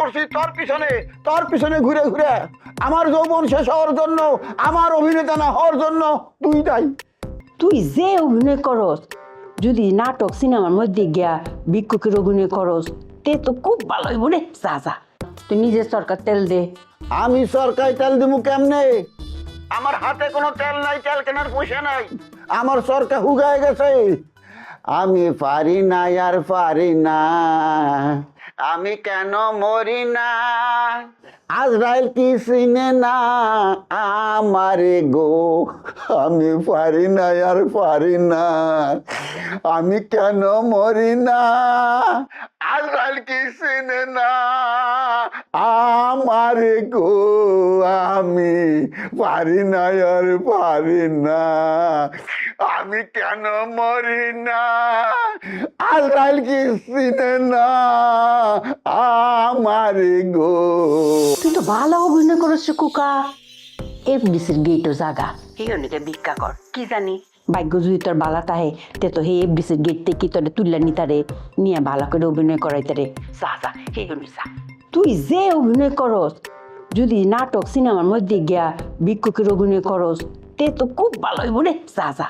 করছি তোর পিছনে ঘুরে ঘুরে। আমার যৌবন শেষ হওয়ার জন্য, আমার অভিনেতা না হওয়ার জন্য তুই দায়ী। তুই যে অভিনয় করস, যদি নাটক সিনেমার মধ্যে গিয়া ভিক্ষুকের অভিনয় করস, তে তো খুব ভালো হইব রে। যা যা, তুই নিজের সরকার তেল দে। আমি সরকারি তেল দিব কেমনে? আমার হাতে কোনো তেল নাই, তেল কেনার পয়সা নাই। আমার সরকার হুগায় গেছে। আমি পারি না আর পারি না, আমি কেন মরি না? আজরাইল কি চিনে না আমারে গো, আমি পারি না আর পারি না, আমি কেন মরি না? আজরাইল কি চিনে না আমারে গো, আমি পারি না আর পারি না, আমি কেন মরি না? আজরাইল কি চিনে না আমারে গো। তুই তো ভালো অভিনয় করছ রে কুকা। এফডিসির গেটও জাগা, এই অনেকে ভিক্ষা কর। কি জানি ভাগ্য যদি তোর বালা তাহে, তে তো হে এফডিসির গেট থেকে তোরে তুললা নিতারে, নিয়ে ভালো করে অভিনয় করাইতারে। যা যা, হে যা। তুই যে অভিনয় করস, যদি নাটক সিনেমার মধ্যে গিয়া ভিক্ষুকের অভিনয় করস, তে তো খুব ভালো হইব রে। যা যা।